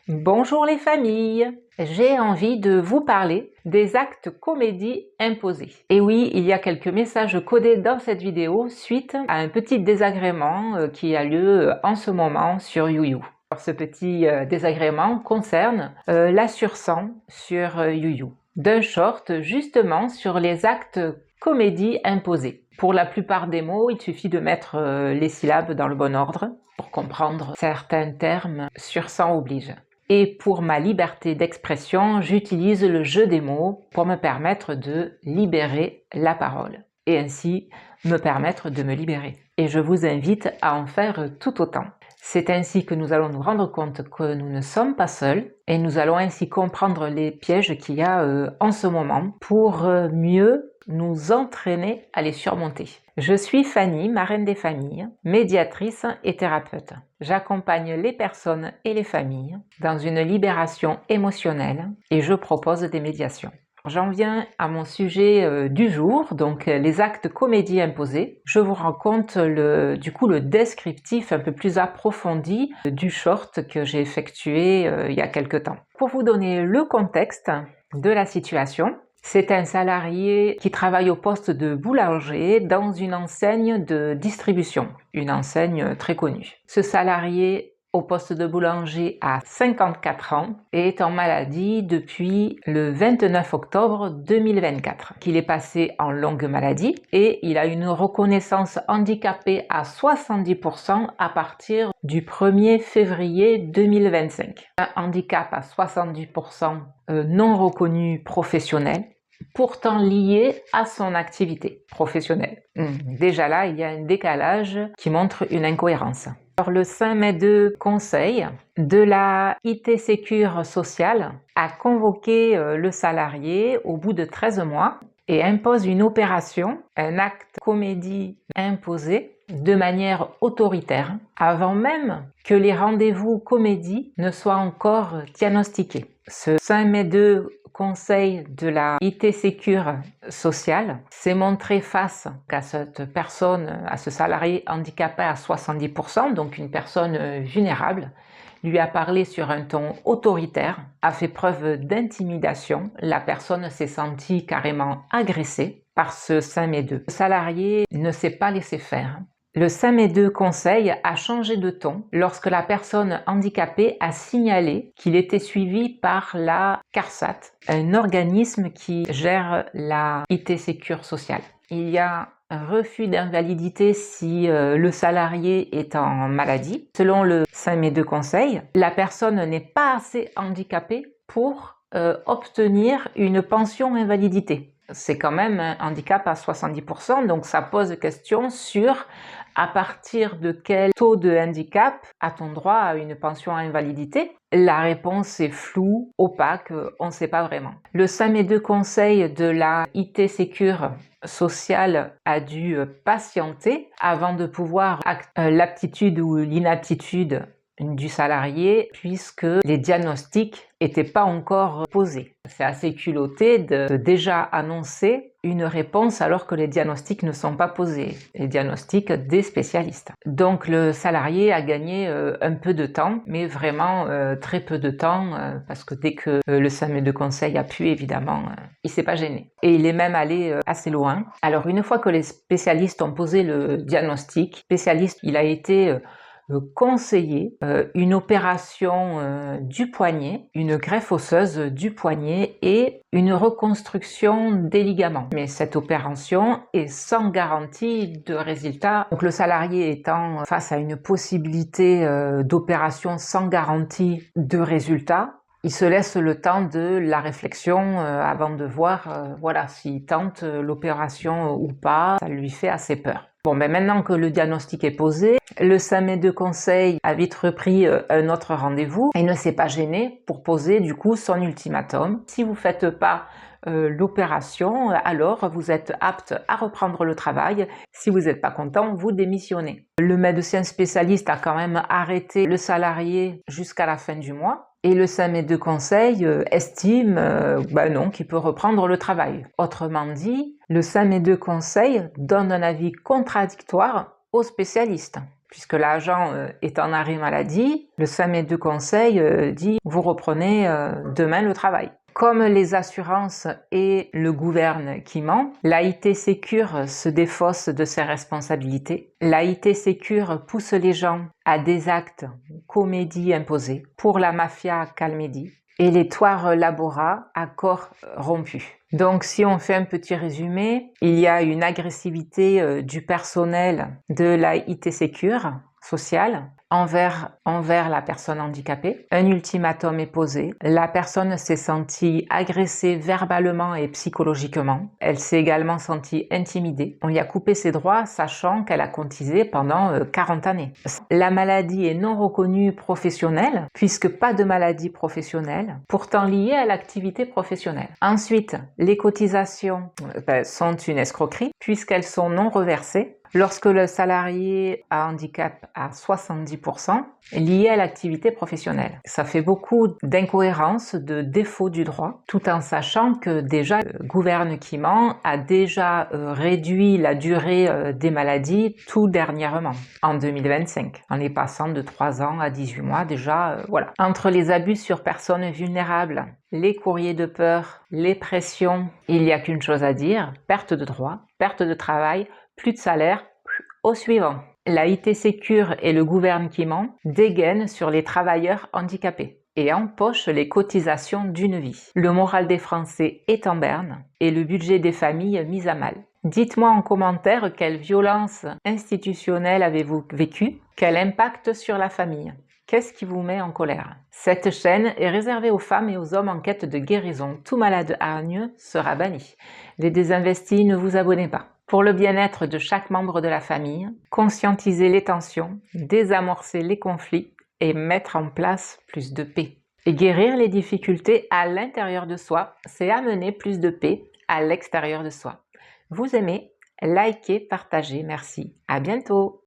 Bonjour les familles, j'ai envie de vous parler des actes comédie imposés. Et oui, il y a quelques messages codés dans cette vidéo suite à un petit désagrément qui a lieu en ce moment sur YouYou. Alors, ce petit désagrément concerne la sur-sang sur YouYou, d'un short justement sur les actes comédie imposés. Pour la plupart des mots, il suffit de mettre les syllabes dans le bon ordre pour comprendre certains termes sur-sang oblige. Et pour ma liberté d'expression, j'utilise le jeu des mots pour me permettre de libérer la parole et ainsi me permettre de me libérer. Et je vous invite à en faire tout autant. C'est ainsi que nous allons nous rendre compte que nous ne sommes pas seuls et nous allons ainsi comprendre les pièges qu'il y a en ce moment pour mieux nous entraîner à les surmonter. Je suis Fanny, marraine des familles, médiatrice et thérapeute. J'accompagne les personnes et les familles dans une libération émotionnelle et je propose des médiations. J'en viens à mon sujet du jour, donc les actes comédie imposés. Je vous raconte le descriptif un peu plus approfondi du short que j'ai effectué il y a quelque temps. Pour vous donner le contexte de la situation, c'est un salarié qui travaille au poste de boulanger dans une enseigne de distribution, une enseigne très connue. Ce salarié au poste de boulanger a 54 ans et est en maladie depuis le 29 octobre 2024. Il est passé en longue maladie et il a une reconnaissance handicapée à 70% à partir du 1er février 2025. Un handicap à 70% non reconnu professionnel, pourtant lié à son activité professionnelle. Déjà là, il y a un décalage qui montre une incohérence. Alors, le SAMED Conseil de la IT Sécurité Sociale a convoqué le salarié au bout de 13 mois et impose une opération, un acte comédie imposé de manière autoritaire avant même que les rendez-vous comédie ne soient encore diagnostiqués. Ce SAMED Conseil de la IT Sécurité Sociale s'est montré face à cette personne, à ce salarié handicapé à 70%, donc une personne vulnérable, lui a parlé sur un ton autoritaire, a fait preuve d'intimidation. La personne s'est sentie carrément agressée par ce SAMED. Le salarié ne s'est pas laissé faire. Le SAMED Conseil a changé de ton lorsque la personne handicapée a signalé qu'il était suivi par la CARSAT, un organisme qui gère la IT Sécurité Sociale. Il y a un refus d'invalidité si le salarié est en maladie. Selon le SAMED Conseil, la personne n'est pas assez handicapée pour obtenir une pension invalidité. C'est quand même un handicap à 70%, donc ça pose question sur à partir de quel taux de handicap a-t-on droit à une pension invalidité? La réponse est floue, opaque, on ne sait pas vraiment. Le SAMED Conseil de la IT Sécurité Sociale a dû patienter avant de pouvoir l'aptitude ou l'inaptitude du salarié puisque les diagnostics n'étaient pas encore posés. C'est assez culotté de déjà annoncer une réponse alors que les diagnostics ne sont pas posés, les diagnostics des spécialistes. Donc le salarié a gagné un peu de temps, mais vraiment très peu de temps, parce que dès que le SAMED Conseil a pu, évidemment, il s'est pas gêné. Et il est même allé assez loin. Alors une fois que les spécialistes ont posé le diagnostic, il a été conseiller une opération du poignet, une greffe osseuse du poignet et une reconstruction des ligaments. Mais cette opération est sans garantie de résultat. Donc le salarié étant face à une possibilité d'opération sans garantie de résultat, il se laisse le temps de la réflexion avant de voir voilà, s'il tente l'opération ou pas. Ça lui fait assez peur. Bon, ben maintenant que le diagnostic est posé, le SAMED Conseil a vite repris un autre rendez-vous et ne s'est pas gêné pour poser du coup son ultimatum. Si vous ne faites pas l'opération, alors vous êtes apte à reprendre le travail. Si vous n'êtes pas content, vous démissionnez. Le médecin spécialiste a quand même arrêté le salarié jusqu'à la fin du mois. Et le SAMED Conseil estime non, qu'il peut reprendre le travail. Autrement dit, le SAMED Conseil donne un avis contradictoire aux spécialistes, puisque l'agent est en arrêt maladie, le SAMU de conseil dit vous reprenez demain le travail. Comme les assurances et le gouvernement, l'AIT Sécure se défausse de ses responsabilités. L'AIT Sécure pousse les gens à des actes comédie imposés pour la mafia Calmedi et les Toires Labora à corps rompu. Donc si on fait un petit résumé, il y a une agressivité du personnel de l'AIT Sécure sociale envers la personne handicapée. Un ultimatum est posé. La personne s'est sentie agressée verbalement et psychologiquement. Elle s'est également sentie intimidée. On lui a coupé ses droits, sachant qu'elle a cotisé pendant 40 années. La maladie est non reconnue professionnelle, puisque pas de maladie professionnelle, pourtant liée à l'activité professionnelle. Ensuite, les cotisations sont une escroquerie, puisqu'elles sont non reversées lorsque le salarié a handicap à 70% lié à l'activité professionnelle. Ça fait beaucoup d'incohérences, de défauts du droit, tout en sachant que déjà le gouvernement a déjà réduit la durée des maladies tout dernièrement, en 2025, en les passant de 3 ans à 18 mois déjà, voilà. Entre les abus sur personnes vulnérables, les courriers de peur, les pressions, il n'y a qu'une chose à dire, perte de droits, perte de travail, plus de salaire, au suivant. L'AIT Sécure et le gouvernement dégainent sur les travailleurs handicapés et empochent les cotisations d'une vie. Le moral des Français est en berne et le budget des familles mis à mal. Dites-moi en commentaire quelle violence institutionnelle avez-vous vécue, quel impact sur la famille. Qu'est-ce qui vous met en colère? Cette chaîne est réservée aux femmes et aux hommes en quête de guérison. Tout malade hargneux sera banni. Les désinvestis, ne vous abonnez pas. Pour le bien-être de chaque membre de la famille, conscientiser les tensions, désamorcer les conflits et mettre en place plus de paix. Et guérir les difficultés à l'intérieur de soi, c'est amener plus de paix à l'extérieur de soi. Vous aimez? Likez, partagez, merci. À bientôt!